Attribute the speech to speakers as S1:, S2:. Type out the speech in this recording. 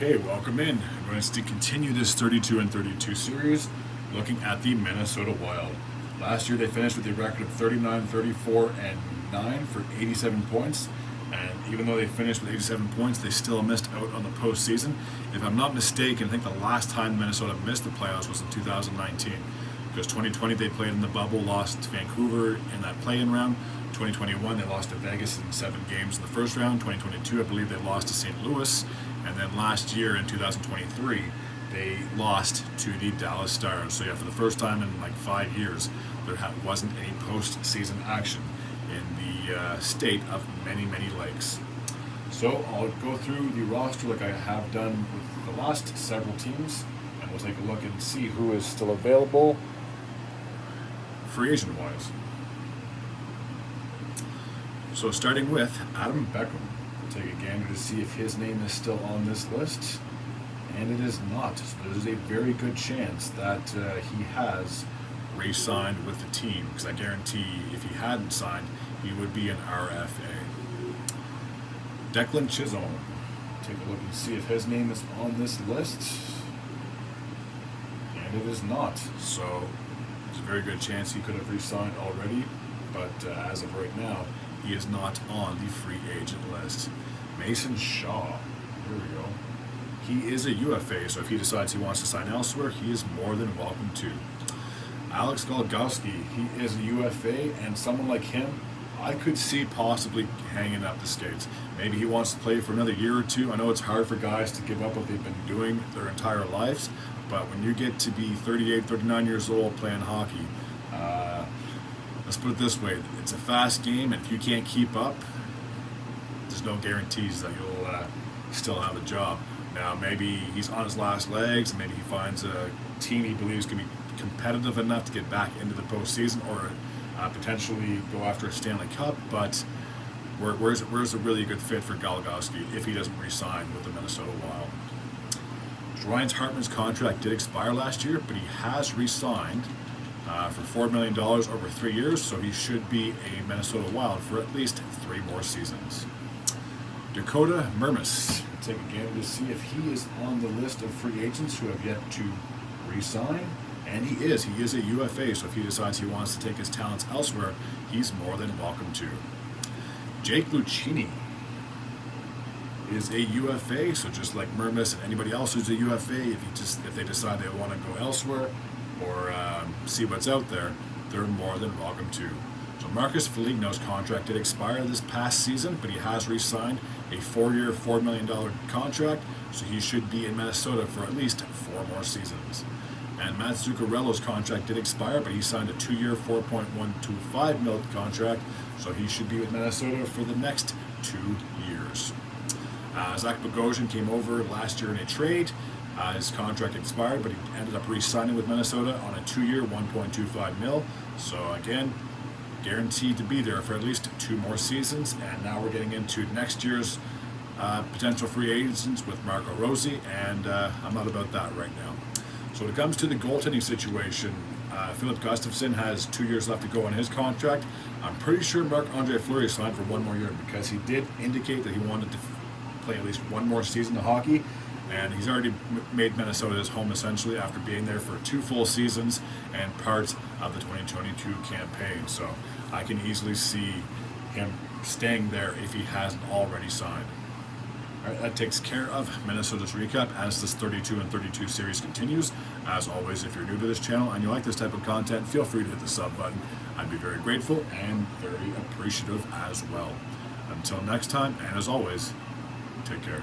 S1: Okay, welcome in. I'm going to continue this 32 and 32 series looking at the Minnesota Wild. Last year they finished with a record of 39, 34, and 9 for 87 points. And even though they finished with 87 points, they still missed out on the postseason. If I'm not mistaken, I think the last time Minnesota missed the playoffs was in 2019. Because 2020 they played in the bubble, lost to Vancouver in that play-in round. 2021 they lost to Vegas in 7 games in the first round. 2022 I believe they lost to St. Louis. And then last year in 2023 they lost to the Dallas Stars. So yeah, for the first time in like 5 years there wasn't any postseason action in the state of many lakes. So I'll go through the roster like I have done with the last several teams, and we'll take a look and see who is still available free agent wise. So starting with Adam Beckham, we'll take a gander to see if his name is still on this list, and it is not. So there's a very good chance that he has re-signed with the team, because I guarantee if he hadn't signed, he would be an RFA. Declan Chisholm, take a look and see if his name is on this list, and it is not. So there's a very good chance he could have re-signed already, but as of right now, he is not on the free agent list. Mason Shaw, here we go. He is a UFA, so if he decides he wants to sign elsewhere, he is more than welcome to. Alex Goligoski, he is a UFA, and someone like him, I could see possibly hanging up the skates. Maybe he wants to play for another year or two. I know it's hard for guys to give up what they've been doing their entire lives, but when you get to be 38, 39 years old playing hockey, let's put it this way, it's a fast game, and if you can't keep up, there's no guarantees that you'll still have a job. Now, maybe he's on his last legs, and maybe he finds a team he believes can be competitive enough to get back into the postseason, or potentially go after a Stanley Cup, but where's a really good fit for Goligoski if he doesn't re-sign with the Minnesota Wild? Ryan Hartman's contract did expire last year, but he has re-signed for $4 million over 3 years, so he should be a Minnesota Wild for at least 3 more seasons. Dakota Mermis, take a gander to see if he is on the list of free agents who have yet to re-sign. And he is a UFA, so if he decides he wants to take his talents elsewhere, he's more than welcome to. Jake Lucchini is a UFA, so just like Mermis and anybody else who's a UFA, if they decide they want to go elsewhere or see what's out there, they're more than welcome to. So Marcus Foligno's contract did expire this past season, but he has re-signed a 4-year, $4 million contract, so he should be in Minnesota for at least 4 more seasons. And Matt Zuccarello's contract did expire, but he signed a 2-year, $4.125 million contract, so he should be with Minnesota for the next 2 years. Zach Bogosian came over last year in a trade. His contract expired, but he ended up re-signing with Minnesota on a 2-year, $1.25 million. So again, guaranteed to be there for at least 2 more seasons. And now we're getting into next year's potential free agents with Marco Rossi, and I'm not about that right now. So when it comes to the goaltending situation, Philip Gustafsson has 2 years left to go on his contract. I'm pretty sure Marc-Andre Fleury signed for 1 more year, because he did indicate that he wanted to play at least 1 more season of hockey, and he's already made Minnesota his home essentially after being there for 2 full seasons and parts of the 2022 campaign. So I can easily see him staying there if he hasn't already signed. All right, that takes care of Minnesota's recap as this 32 and 32 series continues. As always, if you're new to this channel and you like this type of content, feel free to hit the sub button. I'd be very grateful and very appreciative as well. Until next time, and as always, take care.